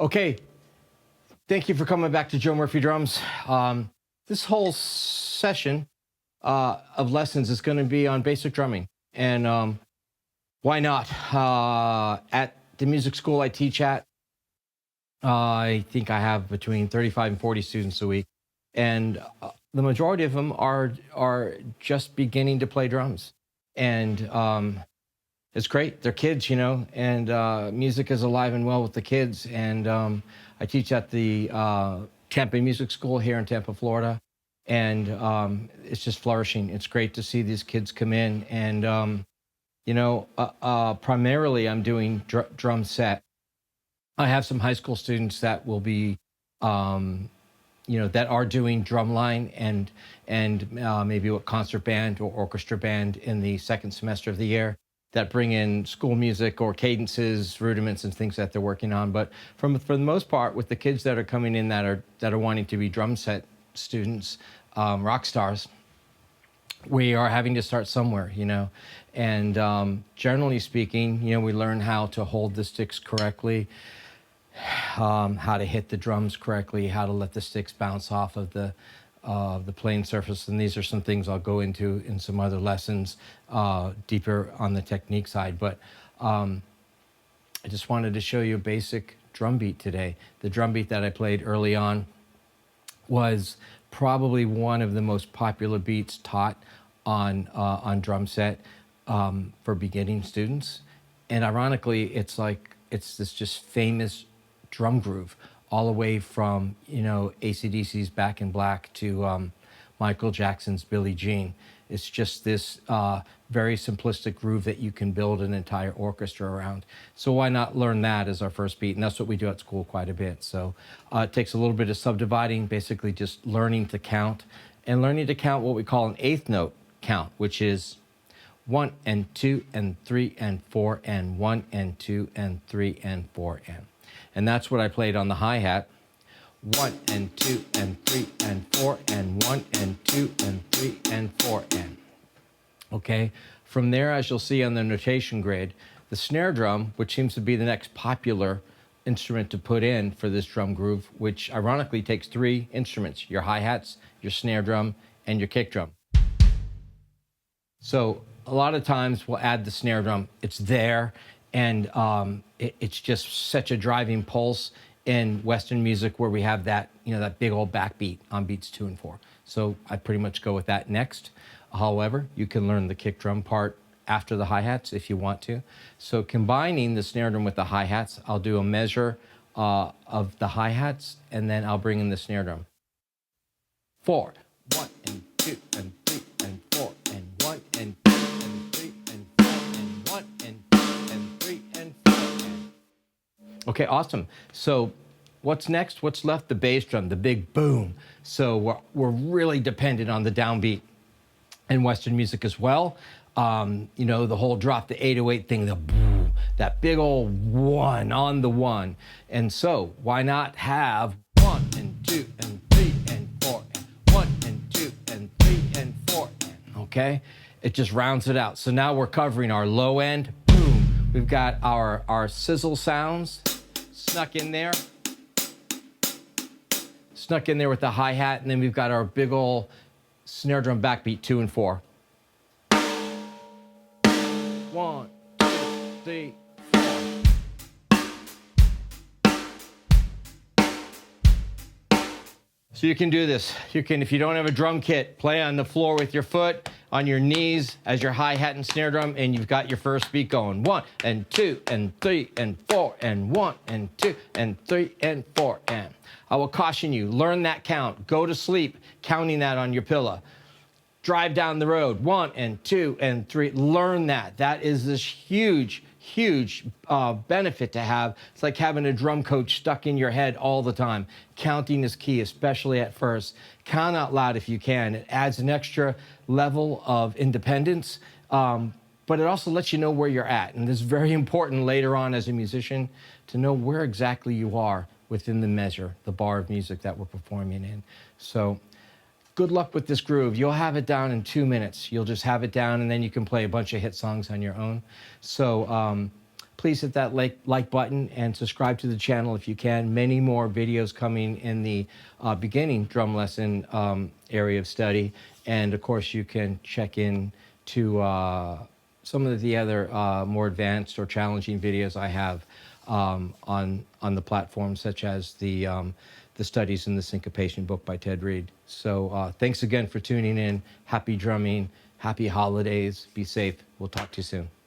Okay, thank you for coming back to Joe Murphy Drums. This whole session of lessons is going to be on basic drumming. And why not? At the music school I teach at, I think I have between 35 and 40 students a week. And the majority of them are just beginning to play drums. And it's great. They're kids, you know, and music is alive and well with the kids. And I teach at the Tampa Music School here in Tampa, Florida. And it's just flourishing. It's great to see these kids come in. And, you know, primarily I'm doing drum set. I have some high school students that will be, you know, that are doing drumline and maybe a concert band or orchestra band in the second semester of the year that bring in school music or cadences, rudiments, and things that they're working on. But for the most part, with the kids that are coming in that are wanting to be drum set students, rock stars, we are having to start somewhere, you know. And generally speaking, you know, we learn how to hold the sticks correctly, how to hit the drums correctly, how to let the sticks bounce off of the playing surface. And these are some things I'll go into in some other lessons deeper on the technique side. But I just wanted to show you a basic drum beat today. The drum beat that I played early on was probably one of the most popular beats taught on drum set for beginning students. And ironically, it's this just famous drum groove all the way from, you know, AC/DC's Back in Black to Michael Jackson's Billie Jean. It's just this very simplistic groove that you can build an entire orchestra around. So why not learn that as our first beat? And that's what we do at school quite a bit. So it takes a little bit of subdividing, basically just learning to count, and learning to count what we call an eighth note count, which is 1 and 2 and 3 and 4 and 1 and 2 and 3 and 4 and that's what I played on the hi-hat. 1 and 2 and 3 and 4 and 1 and 2 and 3 and 4 and. Okay, from there, as you'll see on the notation grid, the snare drum, which seems to be the next popular instrument to put in for this drum groove, which ironically takes 3 instruments: your hi-hats, your snare drum, and your kick drum. So a lot of times we'll add the snare drum. It's there, and it's just such a driving pulse in Western music where we have that, you know, that big old backbeat on beats 2 and 4. So I pretty much go with that next. However, you can learn the kick drum part after the hi-hats if you want to. So combining the snare drum with the hi-hats, I'll do a measure of the hi-hats, and then I'll bring in the snare drum. 4, 1 and 2 and 3 and 4 and 1 and 2 and 3 and 4 and 1 and 2 and 3 and 4 and. Okay, awesome. So what's next? What's left? The bass drum, the big boom. So we're really dependent on the downbeat in Western music as well. You know, the whole drop the 808 thing, the boom, that big old 1 on the 1. And so why not have 1 and 2 and 3 and 4 and 1 and 2 and 3 and 4 and, okay? It just rounds it out. So now we're covering our low end, boom. We've got our sizzle sounds snuck in there with the hi-hat, and then we've got our big old snare drum backbeat 2 and 4. 1, 2, 3, 4. So you can do this. You can, if you don't have a drum kit, play on the floor with your foot, on your knees as your hi-hat and snare drum, and you've got your first beat going. 1 and 2 and 3 and 4 and 1 and 2 and 3 and 4 and. I will caution you, learn that count. Go to sleep counting that on your pillow. Drive down the road, 1 and 2 and 3. Learn that. That is this huge, huge benefit to have. It's like having a drum coach stuck in your head all the time. Counting is key, especially at first. Count out loud if you can. It adds an extra level of independence, but it also lets you know where you're at. And it's very important later on as a musician to know where exactly you are within the measure, the bar of music that we're performing in. So good luck with this groove. You'll have it down in 2 minutes. You'll just have it down, and then you can play a bunch of hit songs on your own. So please hit that like button and subscribe to the channel if you can. Many more videos coming in the beginning drum lesson area of study. And of course, you can check in to some of the other more advanced or challenging videos I have on the platform, such as the Studies in the Syncopation book by Ted Reed. So thanks again for tuning in. Happy drumming. Happy holidays. Be safe. We'll talk to you soon.